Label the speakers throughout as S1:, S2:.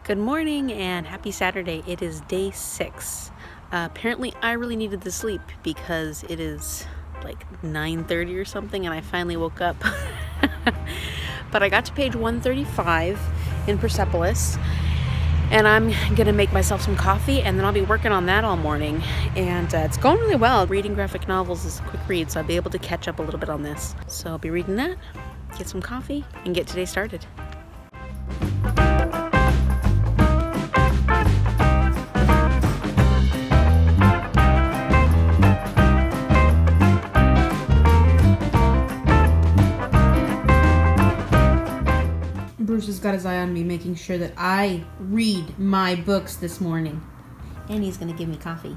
S1: Good morning and happy Saturday. It is day 6. Apparently I really needed the sleep because it is like 9:30 or something and I finally woke up. But I got to page 135 in Persepolis and I'm gonna make myself some coffee and then I'll be working on that all morning. And it's going really well. Reading graphic novels is a quick read, so I'll be able to catch up a little bit on this. So I'll be reading that, get some coffee, and get today started. Bruce has got his eye on me, making sure that I read my books this morning. And he's going to give me coffee.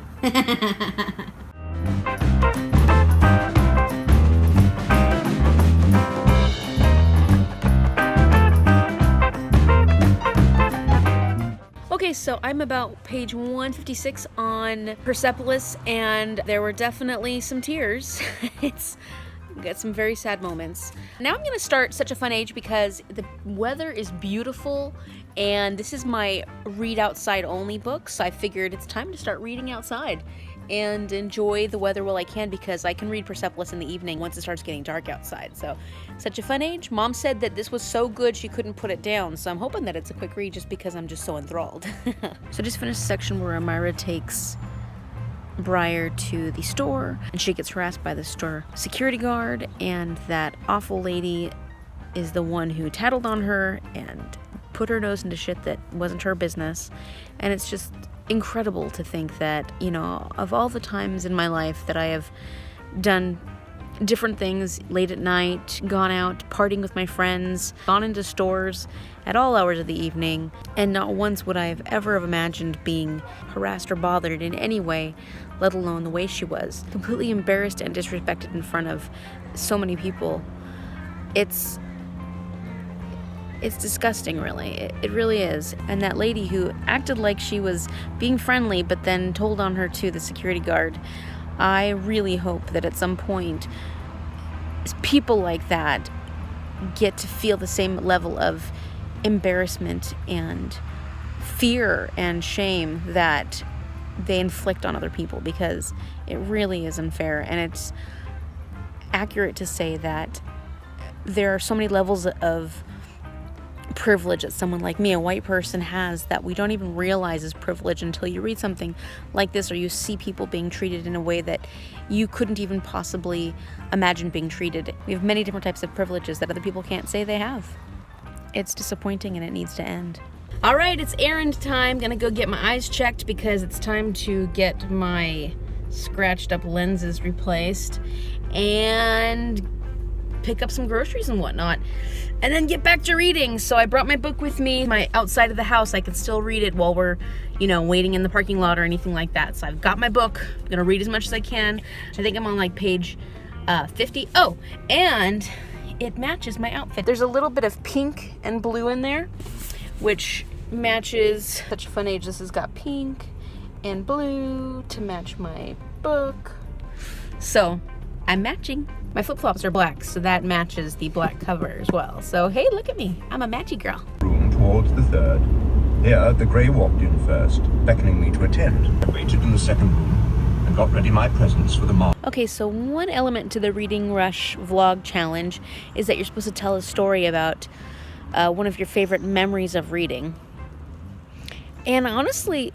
S1: Okay, so I'm about page 156 on Persepolis, and there were definitely some tears. Got some very sad moments. Now I'm gonna start Such a Fun Age because the weather is beautiful and this is my read outside only book, so I figured it's time to start reading outside and enjoy the weather while I can, because I can read Persepolis in the evening once it starts getting dark outside. So Such a Fun Age. Mom said that this was so good she couldn't put it down, so I'm hoping that it's a quick read just because I'm just so enthralled. So just finished the section where Amira takes Briar to the store and she gets harassed by the store security guard, and that awful lady is the one who tattled on her and put her nose into shit that wasn't her business. And it's just incredible to think that, you know, of all the times in my life that I have done different things late at night, gone out partying with my friends, gone into stores at all hours of the evening, and not once would I have ever have imagined being harassed or bothered in any way, let alone the way she was. Completely embarrassed and disrespected in front of so many people. It's disgusting, really. It really is. And that lady who acted like she was being friendly but then told on her to the security guard, I really hope that at some point people like that get to feel the same level of embarrassment and fear and shame that they inflict on other people, because it really is unfair. And it's accurate to say that there are so many levels of privilege that someone like me, a white person, has that we don't even realize is privilege until you read something like this, or you see people being treated in a way that you couldn't even possibly imagine being treated. We have many different types of privileges that other people can't say they have. It's disappointing and it needs to end. All right, it's errand time. Gonna go get my eyes checked because it's time to get my scratched up lenses replaced and pick up some groceries and whatnot, and then get back to reading. So I brought my book with me. My outside of the house, I can still read it while we're, waiting in the parking lot or anything like that. So I've got my book. I'm gonna read as much as I can. I think I'm on like page 50. Oh, and it matches my outfit. There's a little bit of pink and blue in there, which matches Such a Fun Age. This has got pink and blue to match my book. So I'm matching. My flip-flops are black, so that matches the black cover as well. So hey, look at me. I'm a matchy girl.
S2: Room towards the third. Here, the grey walked in first, beckoning me to attend. I waited in the second room and got ready my presents for the morning.
S1: Okay, so one element to the Reading Rush vlog challenge is that you're supposed to tell a story about one of your favorite memories of reading. And honestly,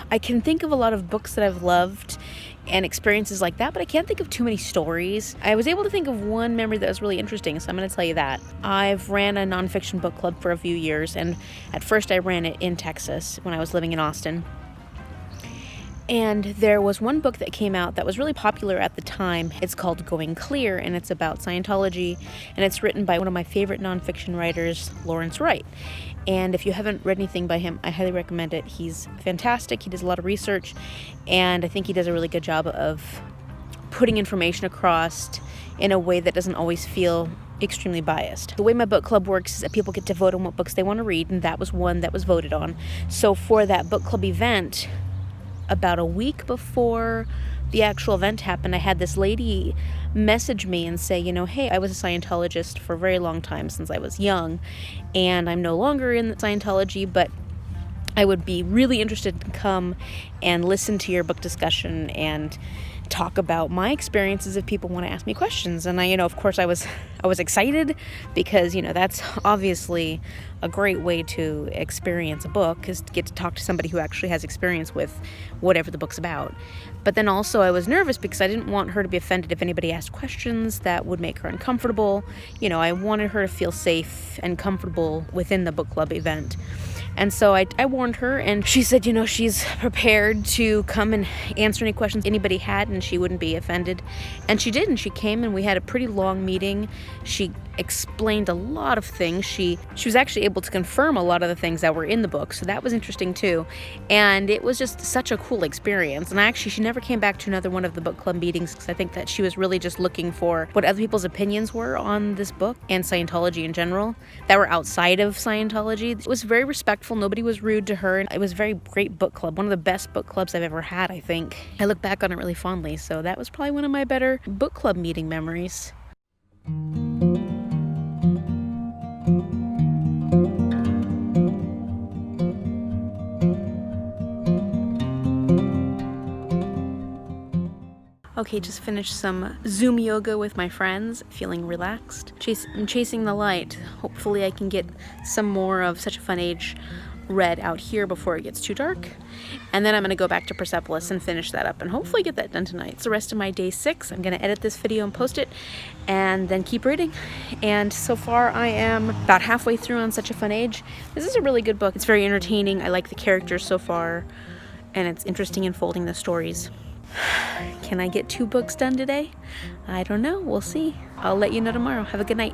S1: I can think of a lot of books that I've loved and experiences like that, but I can't think of too many stories. I was able to think of one memory that was really interesting, so I'm going to tell you that. I've ran a nonfiction book club for a few years, and at first I ran it in Texas when I was living in Austin. And there was one book that came out that was really popular at the time. It's called Going Clear, and it's about Scientology, and it's written by one of my favorite nonfiction writers, Lawrence Wright. And if you haven't read anything by him, I highly recommend it. He's fantastic. He does a lot of research, and I think he does a really good job of putting information across in a way that doesn't always feel extremely biased. The way my book club works is that people get to vote on what books they want to read, and that was one that was voted on. So for that book club event, about a week before the actual event happened, I had this lady message me and say, hey, I was a Scientologist for a very long time, since I was young, and I'm no longer in Scientology, but I would be really interested to come and listen to your book discussion and talk about my experiences if people want to ask me questions. And I, of course I was excited because, that's obviously a great way to experience a book, is to get to talk to somebody who actually has experience with whatever the book's about. But then also I was nervous because I didn't want her to be offended if anybody asked questions that would make her uncomfortable. I wanted her to feel safe and comfortable within the book club event. And so I warned her, and she said, she's prepared to come and answer any questions anybody had, and she wouldn't be offended. And she did, and she came, and we had a pretty long meeting. She explained a lot of things. She was actually able to confirm a lot of the things that were in the book, so that was interesting too. And it was just such a cool experience. And actually, she never came back to another one of the book club meetings, because I think that she was really just looking for what other people's opinions were on this book and Scientology in general that were outside of Scientology. It was very respectful. Nobody was rude to her, and it was a very great book club. One of the best book clubs I've ever had, I think. I look back on it really fondly, so that was probably one of my better book club meeting memories. Okay, just finished some Zoom yoga with my friends, feeling relaxed. I'm chasing the light. Hopefully I can get some more of Such a Fun Age read out here before it gets too dark. And then I'm going to go back to Persepolis and finish that up and hopefully get that done tonight. It's the rest of my day 6. I'm going to edit this video and post it and then keep reading. And so far I am about halfway through on Such a Fun Age. This is a really good book. It's very entertaining. I like the characters so far, and it's interesting unfolding the stories. Can I get 2 books done today? I don't know. We'll see. I'll let you know tomorrow. Have a good night.